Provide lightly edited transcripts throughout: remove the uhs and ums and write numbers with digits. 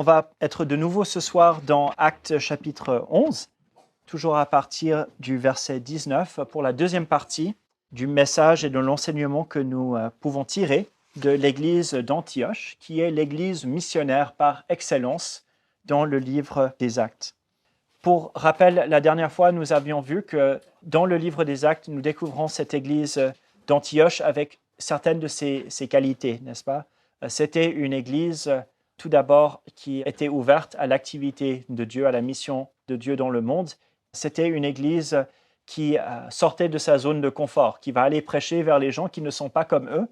On va être de nouveau ce soir dans Actes chapitre 11, toujours à partir du verset 19, pour la deuxième partie du message et de l'enseignement que nous pouvons tirer de l'église d'Antioche, qui est l'église missionnaire par excellence dans le livre des Actes. Pour rappel, la dernière fois, nous avions vu que dans le livre des Actes, nous découvrons cette église d'Antioche avec certaines de ses qualités, n'est-ce pas? C'était une église, tout d'abord, qui était ouverte à l'activité de Dieu, à la mission de Dieu dans le monde. C'était une église qui sortait de sa zone de confort, qui va aller prêcher vers les gens qui ne sont pas comme eux,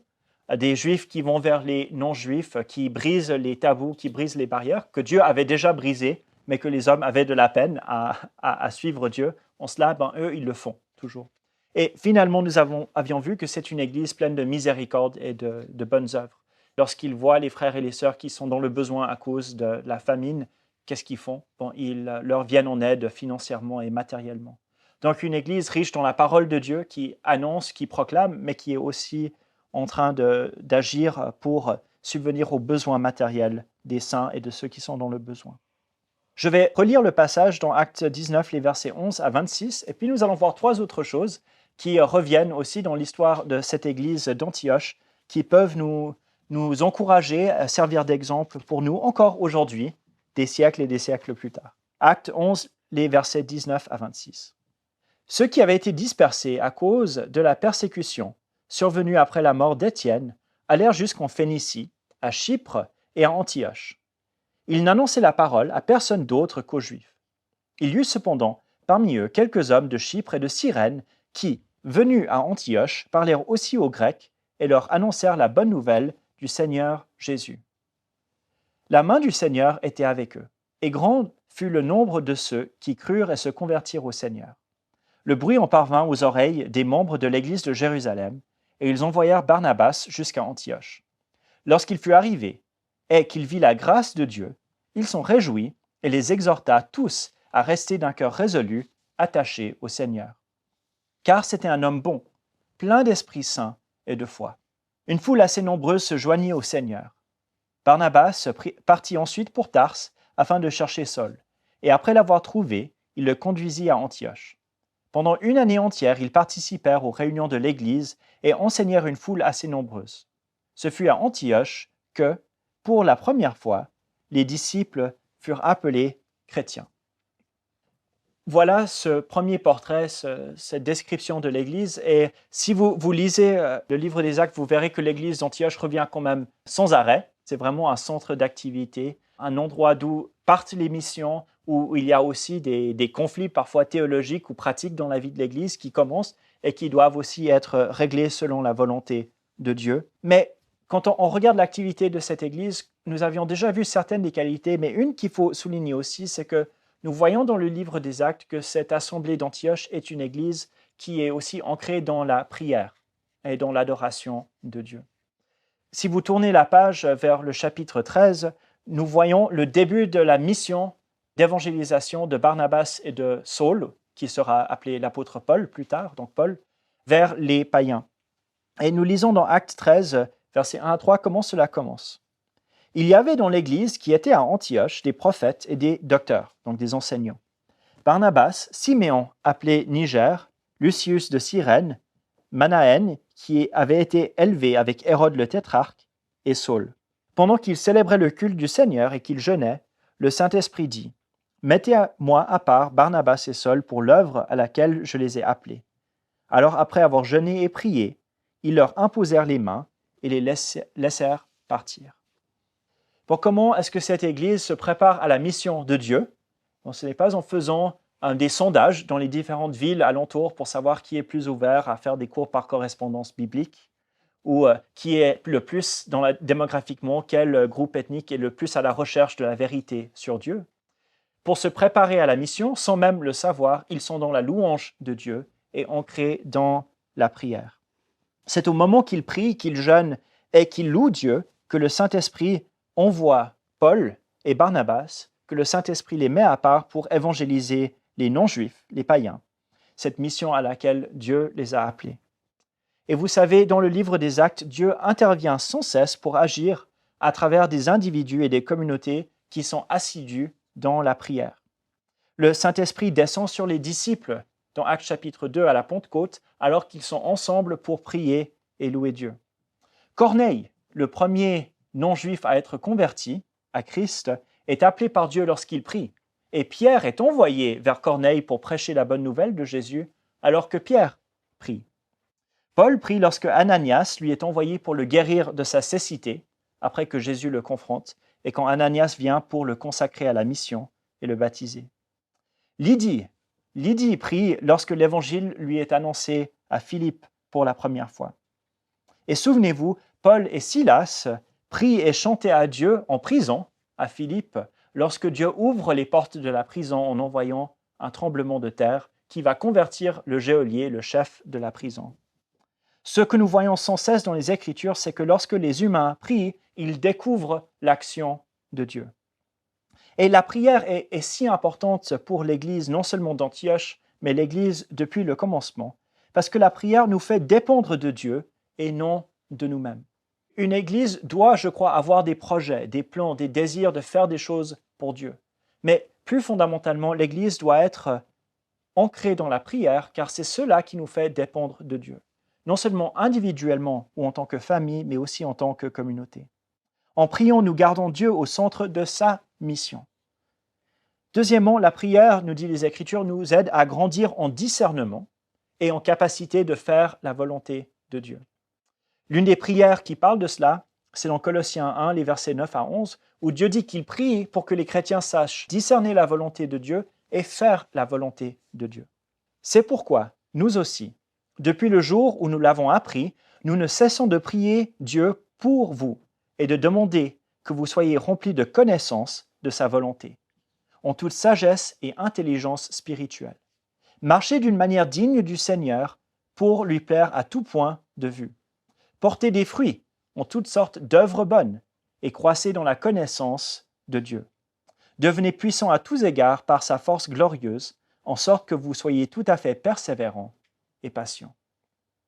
des Juifs qui vont vers les non-Juifs, qui brisent les tabous, qui brisent les barrières que Dieu avait déjà brisées, mais que les hommes avaient de la peine à suivre Dieu. En cela, eux, ils le font toujours. Et finalement, nous avions vu que c'est une église pleine de miséricorde et de bonnes œuvres. Lorsqu'ils voient les frères et les sœurs qui sont dans le besoin à cause de la famine, qu'est-ce qu'ils font? Ils leur viennent en aide financièrement et matériellement. Donc une église riche dans la parole de Dieu qui annonce, qui proclame, mais qui est aussi en train d'agir pour subvenir aux besoins matériels des saints et de ceux qui sont dans le besoin. Je vais relire le passage dans Actes 19, les versets 11 à 26, et puis nous allons voir trois autres choses qui reviennent aussi dans l'histoire de cette église d'Antioche, qui peuvent nous encourager à servir d'exemple pour nous encore aujourd'hui, des siècles et des siècles plus tard. Actes 11, les versets 19 à 26. Ceux qui avaient été dispersés à cause de la persécution survenue après la mort d'Étienne allèrent jusqu'en Phénicie, à Chypre et à Antioche. Ils n'annonçaient la parole à personne d'autre qu'aux Juifs. Il y eut cependant parmi eux quelques hommes de Chypre et de Cyrène qui, venus à Antioche, parlèrent aussi aux Grecs et leur annoncèrent la bonne nouvelle du Seigneur Jésus. La main du Seigneur était avec eux, et grand fut le nombre de ceux qui crurent et se convertirent au Seigneur. Le bruit en parvint aux oreilles des membres de l'église de Jérusalem, et ils envoyèrent Barnabas jusqu'à Antioche. Lorsqu'il fut arrivé et qu'il vit la grâce de Dieu, il s'en réjouit et les exhorta tous à rester d'un cœur résolu, attachés au Seigneur. Car c'était un homme bon, plein d'Esprit Saint et de foi. Une foule assez nombreuse se joignit au Seigneur. Barnabas partit ensuite pour Tarse afin de chercher Saul, et après l'avoir trouvé, il le conduisit à Antioche. Pendant une année entière, ils participèrent aux réunions de l'Église et enseignèrent une foule assez nombreuse. Ce fut à Antioche que, pour la première fois, les disciples furent appelés chrétiens. Voilà ce premier portrait, cette description de l'Église. Et si vous lisez le livre des Actes, vous verrez que l'Église d'Antioche revient quand même sans arrêt. C'est vraiment un centre d'activité, un endroit d'où partent les missions, où il y a aussi des conflits parfois théologiques ou pratiques dans la vie de l'Église qui commencent et qui doivent aussi être réglés selon la volonté de Dieu. Mais quand on regarde l'activité de cette Église, nous avions déjà vu certaines des qualités, mais une qu'il faut souligner aussi, c'est que nous voyons dans le livre des Actes que cette assemblée d'Antioche est une Église qui est aussi ancrée dans la prière et dans l'adoration de Dieu. Si vous tournez la page vers le chapitre 13, nous voyons le début de la mission d'évangélisation de Barnabas et de Saul, qui sera appelé l'apôtre Paul plus tard, donc Paul, vers les païens. Et nous lisons dans Actes 13, versets 1 à 3, comment cela commence. Il y avait dans l'Église qui était à Antioche des prophètes et des docteurs, donc des enseignants. Barnabas, Siméon, appelé Niger, Lucius de Cyrène, Manaën, qui avait été élevé avec Hérode le tétrarque, et Saul. Pendant qu'ils célébraient le culte du Seigneur et qu'ils jeûnaient, le Saint-Esprit dit « Mettez-moi à part Barnabas et Saul pour l'œuvre à laquelle je les ai appelés. » Alors après avoir jeûné et prié, ils leur imposèrent les mains et les laissèrent partir. Pour comment est-ce que cette Église se prépare à la mission de Dieu? Ce n'est pas en faisant des sondages dans les différentes villes alentours pour savoir qui est plus ouvert à faire des cours par correspondance biblique ou qui est le plus démographiquement, quel groupe ethnique est le plus à la recherche de la vérité sur Dieu. Pour se préparer à la mission, sans même le savoir, ils sont dans la louange de Dieu et ancrés dans la prière. C'est au moment qu'ils prient, qu'ils jeûnent et qu'ils louent Dieu que le Saint-Esprit envoie Paul et Barnabas, que le Saint-Esprit les met à part pour évangéliser les non-juifs, les païens, cette mission à laquelle Dieu les a appelés. Et vous savez, dans le livre des Actes, Dieu intervient sans cesse pour agir à travers des individus et des communautés qui sont assidus dans la prière. Le Saint-Esprit descend sur les disciples dans Actes chapitre 2 à la Pentecôte, alors qu'ils sont ensemble pour prier et louer Dieu. Corneille, le premier non-juif à être converti à Christ, est appelé par Dieu lorsqu'il prie. Et Pierre est envoyé vers Corneille pour prêcher la bonne nouvelle de Jésus, alors que Pierre prie. Paul prie lorsque Ananias lui est envoyé pour le guérir de sa cécité, après que Jésus le confronte, et quand Ananias vient pour le consacrer à la mission et le baptiser. Lydie prie lorsque l'évangile lui est annoncé à Philippe pour la première fois. Et souvenez-vous, Paul et Silas prient et chantent à Dieu en prison à Philippe lorsque Dieu ouvre les portes de la prison en envoyant un tremblement de terre qui va convertir le geôlier, le chef de la prison. Ce que nous voyons sans cesse dans les Écritures, c'est que lorsque les humains prient, ils découvrent l'action de Dieu. Et la prière est si importante pour l'Église, non seulement d'Antioche, mais l'Église depuis le commencement, parce que la prière nous fait dépendre de Dieu et non de nous-mêmes. Une Église doit, je crois, avoir des projets, des plans, des désirs de faire des choses pour Dieu. Mais plus fondamentalement, l'Église doit être ancrée dans la prière, car c'est cela qui nous fait dépendre de Dieu. Non seulement individuellement ou en tant que famille, mais aussi en tant que communauté. En priant, nous gardons Dieu au centre de sa mission. Deuxièmement, la prière, nous dit les Écritures, nous aide à grandir en discernement et en capacité de faire la volonté de Dieu. L'une des prières qui parle de cela, c'est dans Colossiens 1, les versets 9 à 11, où Dieu dit qu'il prie pour que les chrétiens sachent discerner la volonté de Dieu et faire la volonté de Dieu. C'est pourquoi, nous aussi, depuis le jour où nous l'avons appris, nous ne cessons de prier Dieu pour vous et de demander que vous soyez remplis de connaissance de sa volonté, en toute sagesse et intelligence spirituelle. Marchez d'une manière digne du Seigneur pour lui plaire à tout point de vue. Portez des fruits en toutes sortes d'œuvres bonnes et croissez dans la connaissance de Dieu. Devenez puissants à tous égards par sa force glorieuse, en sorte que vous soyez tout à fait persévérants et patients.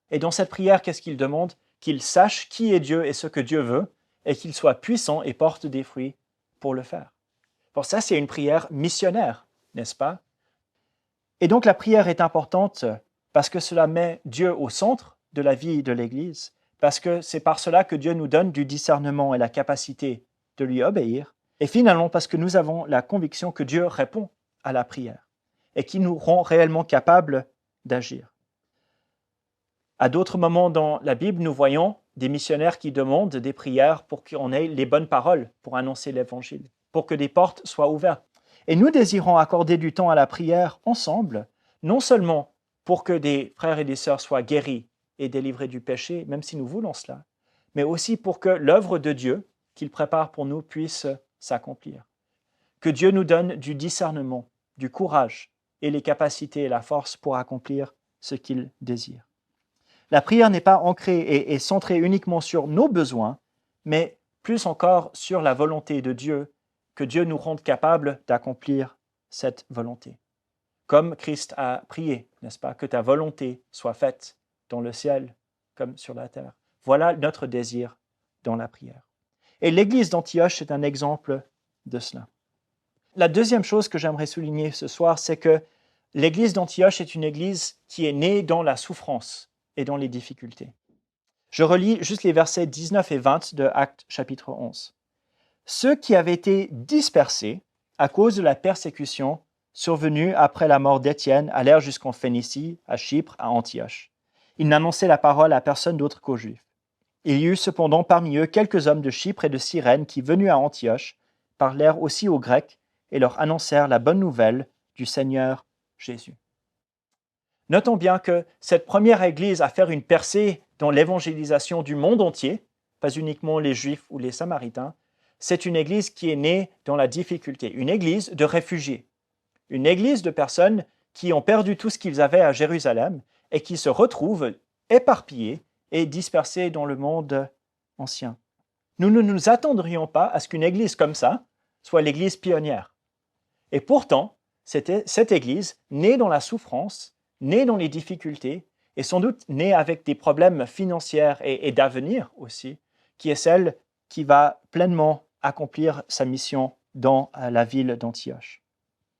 Et dans cette prière, qu'est-ce qu'il demande? Qu'il sache qui est Dieu et ce que Dieu veut, et qu'il soit puissant et porte des fruits pour le faire. Pour ça, c'est une prière missionnaire, n'est-ce pas? Et donc la prière est importante parce que cela met Dieu au centre de la vie de l'Église, parce que c'est par cela que Dieu nous donne du discernement et la capacité de lui obéir, et finalement parce que nous avons la conviction que Dieu répond à la prière et qui nous rend réellement capables d'agir. À d'autres moments dans la Bible, nous voyons des missionnaires qui demandent des prières pour qu'on ait les bonnes paroles pour annoncer l'Évangile, pour que des portes soient ouvertes. Et nous désirons accorder du temps à la prière ensemble, non seulement pour que des frères et des sœurs soient guéris et délivrés du péché, même si nous voulons cela, mais aussi pour que l'œuvre de Dieu qu'il prépare pour nous puisse s'accomplir. Que Dieu nous donne du discernement, du courage et les capacités et la force pour accomplir ce qu'il désire. La prière n'est pas ancrée et centrée uniquement sur nos besoins, mais plus encore sur la volonté de Dieu, que Dieu nous rende capables d'accomplir cette volonté. Comme Christ a prié, n'est-ce pas, que ta volonté soit faite dans le ciel comme sur la terre. Voilà notre désir dans la prière. Et l'église d'Antioche est un exemple de cela. La deuxième chose que j'aimerais souligner ce soir, c'est que l'église d'Antioche est une église qui est née dans la souffrance et dans les difficultés. Je relis juste les versets 19 et 20 de Actes chapitre 11. Ceux qui avaient été dispersés à cause de la persécution survenue après la mort d'Étienne allèrent jusqu'en Phénicie, à Chypre, à Antioche. Ils n'annonçaient la parole à personne d'autre qu'aux Juifs. Il y eut cependant parmi eux quelques hommes de Chypre et de Cyrène qui, venus à Antioche, parlèrent aussi aux Grecs et leur annoncèrent la bonne nouvelle du Seigneur Jésus. Notons bien que cette première église à faire une percée dans l'évangélisation du monde entier, pas uniquement les Juifs ou les Samaritains, c'est une église qui est née dans la difficulté, une église de réfugiés, une église de personnes qui ont perdu tout ce qu'ils avaient à Jérusalem et qui se retrouvent éparpillées et dispersées dans le monde ancien. Nous ne nous attendrions pas à ce qu'une église comme ça soit l'église pionnière. Et pourtant, c'était cette église née dans la souffrance, née dans les difficultés, et sans doute née avec des problèmes financiers et d'avenir aussi, qui est celle qui va pleinement accomplir sa mission dans la ville d'Antioche.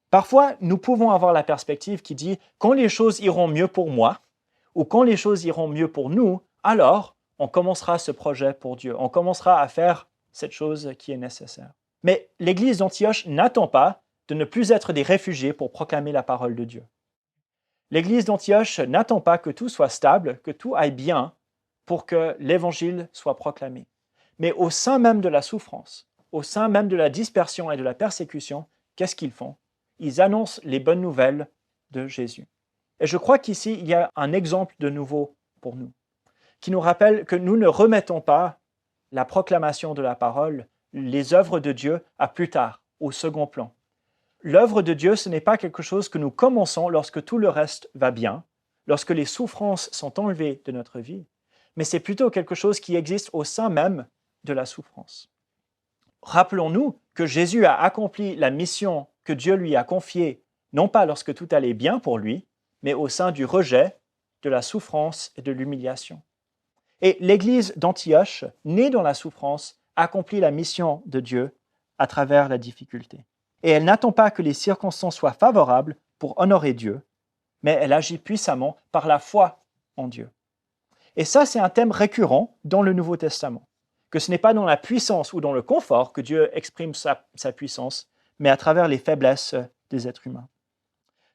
Parfois, nous pouvons avoir la perspective qui dit « quand les choses iront mieux pour moi » ou « quand les choses iront mieux pour nous, alors on commencera ce projet pour Dieu, on commencera à faire cette chose qui est nécessaire. » Mais l'Église d'Antioche n'attend pas de ne plus être des réfugiés pour proclamer la parole de Dieu. L'Église d'Antioche n'attend pas que tout soit stable, que tout aille bien pour que l'Évangile soit proclamé. Mais au sein même de la souffrance, au sein même de la dispersion et de la persécution, qu'est-ce qu'ils font? Ils annoncent les bonnes nouvelles de Jésus. Et je crois qu'ici, il y a un exemple de nouveau pour nous, qui nous rappelle que nous ne remettons pas la proclamation de la parole, les œuvres de Dieu, à plus tard, au second plan. L'œuvre de Dieu, ce n'est pas quelque chose que nous commençons lorsque tout le reste va bien, lorsque les souffrances sont enlevées de notre vie, mais c'est plutôt quelque chose qui existe au sein même de la souffrance. Rappelons-nous que Jésus a accompli la mission que Dieu lui a confiée, non pas lorsque tout allait bien pour lui, mais au sein du rejet, de la souffrance et de l'humiliation. Et l'Église d'Antioche, née dans la souffrance, accomplit la mission de Dieu à travers la difficulté. Et elle n'attend pas que les circonstances soient favorables pour honorer Dieu, mais elle agit puissamment par la foi en Dieu. Et ça, c'est un thème récurrent dans le Nouveau Testament, que ce n'est pas dans la puissance ou dans le confort que Dieu exprime sa puissance, mais à travers les faiblesses des êtres humains.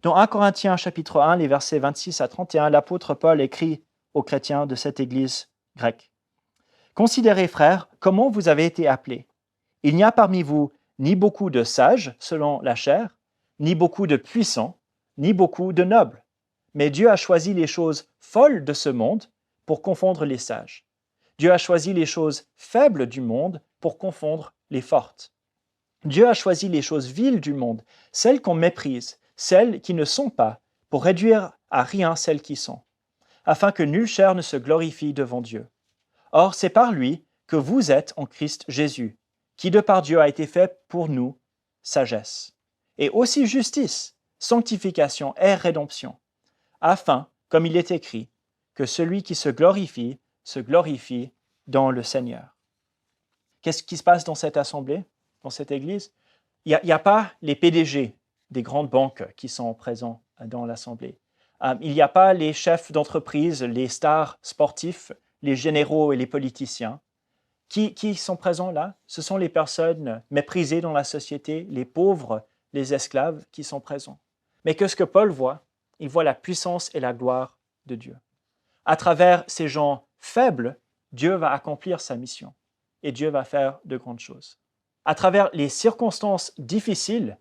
Dans 1 Corinthiens chapitre 1, les versets 26 à 31, l'apôtre Paul écrit aux chrétiens de cette église grecque. « Considérez, frères, comment vous avez été appelés. Il n'y a parmi vous ni beaucoup de sages selon la chair, ni beaucoup de puissants, ni beaucoup de nobles. Mais Dieu a choisi les choses folles de ce monde pour confondre les sages. Dieu a choisi les choses faibles du monde pour confondre les fortes. Dieu a choisi les choses viles du monde, celles qu'on méprise, celles qui ne sont pas, pour réduire à rien celles qui sont, afin que nulle chair ne se glorifie devant Dieu. Or, c'est par lui que vous êtes en Christ Jésus, qui de par Dieu a été fait pour nous sagesse, et aussi justice, sanctification et rédemption, afin, comme il est écrit, que celui qui se glorifie dans le Seigneur. Qu'est-ce qui se passe dans cette assemblée, dans cette église? Il n'y a pas les PDG des grandes banques qui sont présents dans l'assemblée. Il n'y a pas les chefs d'entreprise, les stars sportifs, les généraux et les politiciens. Qui sont présents là? Ce sont les personnes méprisées dans la société, les pauvres, les esclaves qui sont présents. Mais qu'est-ce que Paul voit? Il voit la puissance et la gloire de Dieu. À travers ces gens faibles, Dieu va accomplir sa mission et Dieu va faire de grandes choses. À travers les circonstances difficiles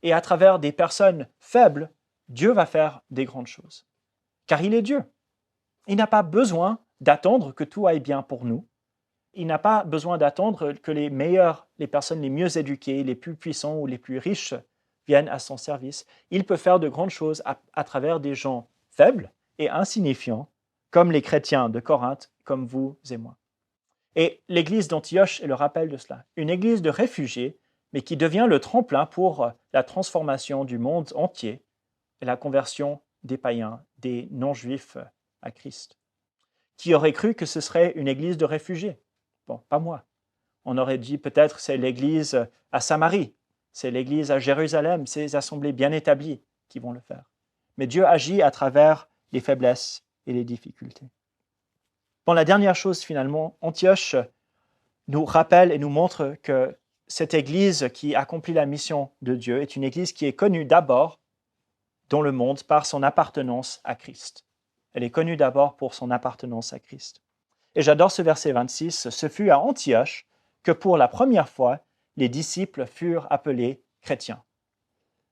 et à travers des personnes faibles, Dieu va faire des grandes choses. Car il est Dieu. Il n'a pas besoin d'attendre que tout aille bien pour nous. Il n'a pas besoin d'attendre que les personnes les mieux éduquées, les plus puissants ou les plus riches viennent à son service. Il peut faire de grandes choses à travers des gens faibles et insignifiants, comme les chrétiens de Corinthe, comme vous et moi. Et l'église d'Antioche est le rappel de cela. Une église de réfugiés, mais qui devient le tremplin pour la transformation du monde entier et la conversion des païens, des non-juifs à Christ. Qui aurait cru que ce serait une église de réfugiés? Bon, pas moi. On aurait dit peut-être c'est l'église à Samarie, c'est l'église à Jérusalem, ces assemblées bien établies qui vont le faire. Mais Dieu agit à travers les faiblesses et les difficultés. Bon, la dernière chose finalement, Antioche nous rappelle et nous montre que cette église qui accomplit la mission de Dieu est une église qui est connue d'abord dans le monde par son appartenance à Christ. Elle est connue d'abord pour son appartenance à Christ. Et j'adore ce verset 26, « Ce fut à Antioche que pour la première fois, les disciples furent appelés chrétiens. »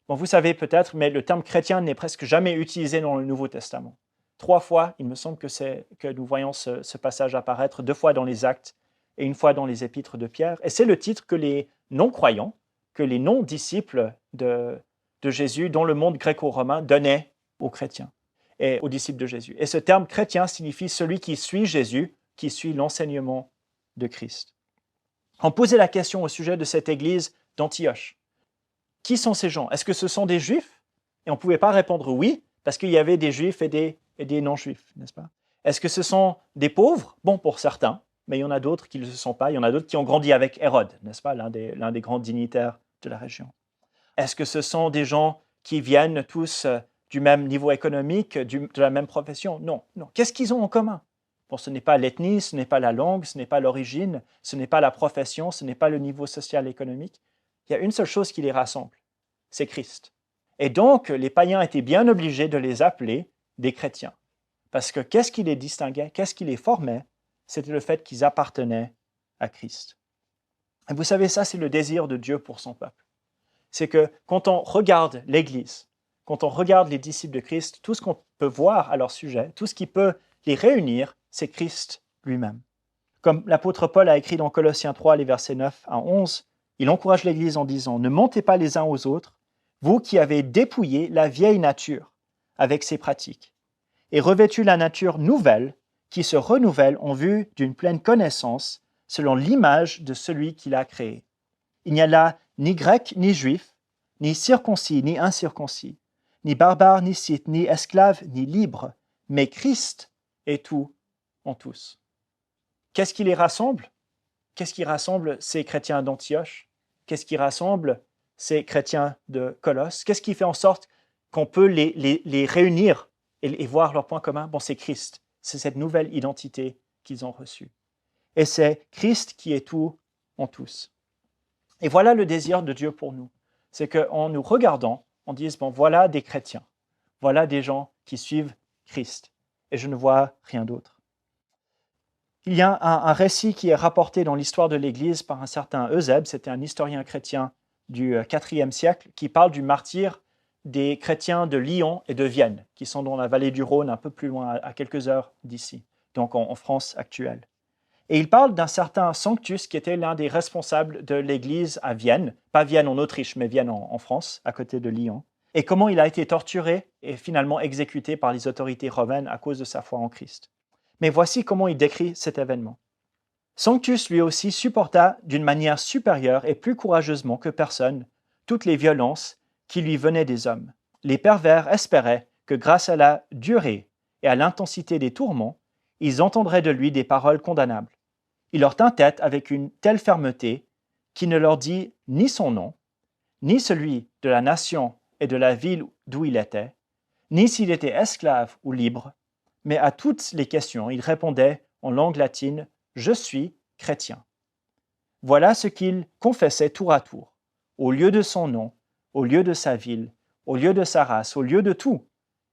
Bon, vous savez peut-être, mais le terme chrétien n'est presque jamais utilisé dans le Nouveau Testament. 3 fois, il me semble que nous voyons ce passage apparaître, 2 fois dans les Actes et 1 fois dans les Épîtres de Pierre. Et c'est le titre que les non-croyants, que les non-disciples de Jésus dans le monde gréco-romain donnaient aux chrétiens et aux disciples de Jésus. Et ce terme chrétien signifie celui qui suit Jésus, qui suit l'enseignement de Christ. On posait la question au sujet de cette église d'Antioche. Qui sont ces gens? Est-ce que ce sont des Juifs? Et on ne pouvait pas répondre oui, parce qu'il y avait des Juifs et des non-Juifs, n'est-ce pas? Est-ce que ce sont des pauvres? Bon, pour certains, mais il y en a d'autres qui ne le sont pas. Il y en a d'autres qui ont grandi avec Hérode, n'est-ce pas? L'un des grands dignitaires de la région. Est-ce que ce sont des gens qui viennent tous du même niveau économique, de la même profession? Non, non. Qu'est-ce qu'ils ont en commun? Bon, ce n'est pas l'ethnie, ce n'est pas la langue, ce n'est pas l'origine, ce n'est pas la profession, ce n'est pas le niveau social et économique. Il y a une seule chose qui les rassemble, c'est Christ. Et donc, les païens étaient bien obligés de les appeler des chrétiens. Parce que qu'est-ce qui les distinguait, qu'est-ce qui les formait? C'était le fait qu'ils appartenaient à Christ. Et vous savez, ça, c'est le désir de Dieu pour son peuple. C'est que quand on regarde l'Église, quand on regarde les disciples de Christ, tout ce qu'on peut voir à leur sujet, tout ce qui peut les réunir, c'est Christ lui-même. Comme l'apôtre Paul a écrit dans Colossiens 3, les versets 9 à 11, il encourage l'Église en disant « Ne mentez pas les uns aux autres, vous qui avez dépouillé la vieille nature avec ses pratiques, et revêtu la nature nouvelle qui se renouvelle en vue d'une pleine connaissance selon l'image de celui qui l'a créé. Il n'y a là ni grec ni juif, ni circoncis ni incirconcis, ni barbare ni scythe, ni esclave ni libre, mais Christ est tout en tous. » Qu'est-ce qui les rassemble? Qu'est-ce qui rassemble ces chrétiens d'Antioche? Qu'est-ce qui rassemble ces chrétiens de Colosse? Qu'est-ce qui fait en sorte qu'on peut les réunir et voir leurs points communs? Bon, c'est Christ. C'est cette nouvelle identité qu'ils ont reçue. Et c'est Christ qui est tout en tous. Et voilà le désir de Dieu pour nous. C'est qu'en nous regardant, on dise, bon, voilà des chrétiens. Voilà des gens qui suivent Christ. Et je ne vois rien d'autre. Il y a un récit qui est rapporté dans l'histoire de l'Église par un certain Eusèbe, c'était un historien chrétien du IVe siècle, qui parle du martyre des chrétiens de Lyon et de Vienne, qui sont dans la vallée du Rhône, un peu plus loin, à quelques heures d'ici, donc en France actuelle. Et il parle d'un certain Sanctus, qui était l'un des responsables de l'Église à Vienne, pas Vienne en Autriche, mais Vienne en France, à côté de Lyon, et comment il a été torturé et finalement exécuté par les autorités romaines à cause de sa foi en Christ. Mais voici comment il décrit cet événement. Sanctus lui aussi supporta d'une manière supérieure et plus courageusement que personne toutes les violences qui lui venaient des hommes. Les pervers espéraient que grâce à la durée et à l'intensité des tourments, ils entendraient de lui des paroles condamnables. Il leur tint tête avec une telle fermeté qu'il ne leur dit ni son nom, ni celui de la nation et de la ville d'où il était, ni s'il était esclave ou libre, mais à toutes les questions, il répondait en langue latine « Je suis chrétien ». Voilà ce qu'il confessait tour à tour, au lieu de son nom, au lieu de sa ville, au lieu de sa race, au lieu de tout.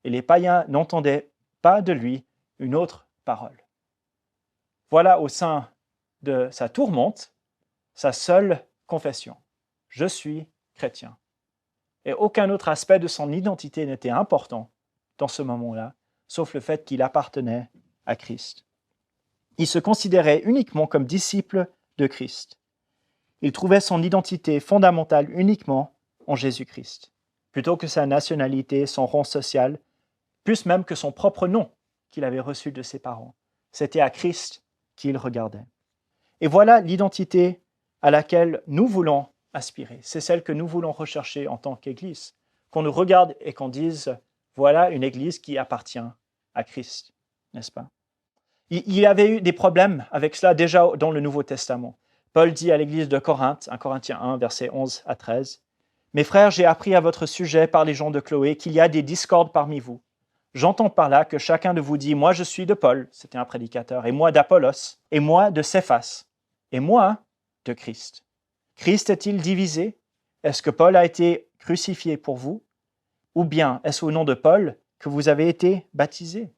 Et les païens n'entendaient pas de lui une autre parole. Voilà au sein de sa tourmente, sa seule confession. Je suis chrétien. Et aucun autre aspect de son identité n'était important dans ce moment-là, sauf le fait qu'il appartenait à Christ. Il se considérait uniquement comme disciple de Christ. Il trouvait son identité fondamentale uniquement en Jésus-Christ, plutôt que sa nationalité, son rang social, plus même que son propre nom qu'il avait reçu de ses parents. C'était à Christ qu'il regardait. Et voilà l'identité à laquelle nous voulons aspirer. C'est celle que nous voulons rechercher en tant qu'Église. Qu'on nous regarde et qu'on dise « Voilà une Église qui appartient à Christ », n'est-ce pas? Il y avait eu des problèmes avec cela déjà dans le Nouveau Testament. Paul dit à l'Église de Corinthe, 1 Corinthiens 1, versets 11 à 13, « Mes frères, j'ai appris à votre sujet par les gens de Chloé qu'il y a des discordes parmi vous. J'entends par là que chacun de vous dit « Moi, je suis de Paul », c'était un prédicateur, « et moi d'Apollos, et moi de Céphas, et moi de Christ. Christ est-il divisé? Est-ce que Paul a été crucifié pour vous? Ou bien est-ce au nom de Paul que vous avez été baptisés? »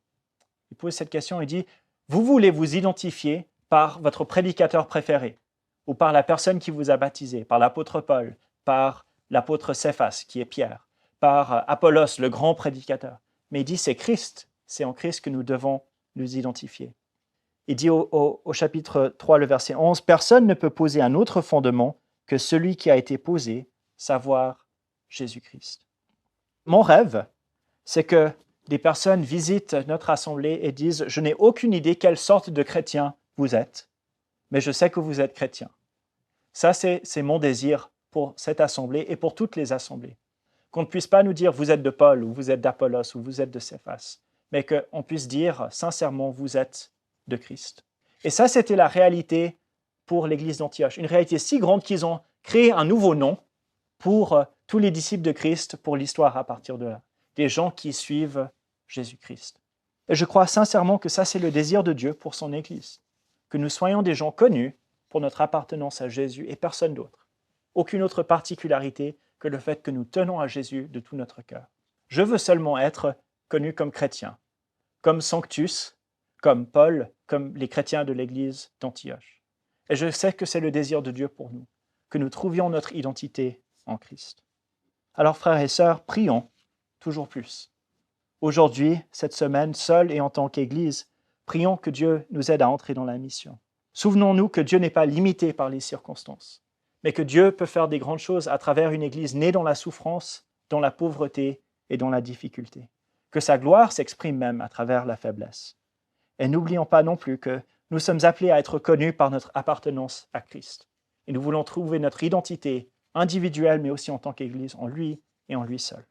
Il pose cette question et dit « Vous voulez vous identifier par votre prédicateur préféré, ou par la personne qui vous a baptisé, par l'apôtre Paul, par l'apôtre Céphas, qui est Pierre, par Apollos, le grand prédicateur. » Mais il dit c'est Christ, c'est en Christ que nous devons nous identifier. Il dit au chapitre 3, le verset 11, « Personne ne peut poser un autre fondement que celui qui a été posé, savoir Jésus-Christ. » Mon rêve, c'est que des personnes visitent notre assemblée et disent « Je n'ai aucune idée quelle sorte de chrétien vous êtes, mais je sais que vous êtes chrétien. » Ça, c'est mon désir pour cette assemblée et pour toutes les assemblées. Qu'on ne puisse pas nous dire « Vous êtes de Paul » ou « Vous êtes d'Apollos » ou « Vous êtes de Céphas », mais qu'on puisse dire sincèrement « Vous êtes de Christ. » Et ça, c'était la réalité pour l'Église d'Antioche. Une réalité si grande qu'ils ont créé un nouveau nom pour tous les disciples de Christ, pour l'histoire à partir de là, des gens qui suivent Jésus-Christ. Et je crois sincèrement que ça, c'est le désir de Dieu pour son Église, que nous soyons des gens connus pour notre appartenance à Jésus et personne d'autre. Aucune autre particularité que le fait que nous tenons à Jésus de tout notre cœur. Je veux seulement être connu comme chrétien, comme Sanctus, comme Paul, comme les chrétiens de l'Église d'Antioche. Et je sais que c'est le désir de Dieu pour nous, que nous trouvions notre identité en Christ. Alors frères et sœurs, prions toujours plus. Aujourd'hui, cette semaine, seul et en tant qu'Église, prions que Dieu nous aide à entrer dans la mission. Souvenons-nous que Dieu n'est pas limité par les circonstances, mais que Dieu peut faire des grandes choses à travers une Église née dans la souffrance, dans la pauvreté et dans la difficulté. Que sa gloire s'exprime même à travers la faiblesse. Et n'oublions pas non plus que nous sommes appelés à être connus par notre appartenance à Christ. Et nous voulons trouver notre identité individuelle, mais aussi en tant qu'Église, en lui et en lui seul.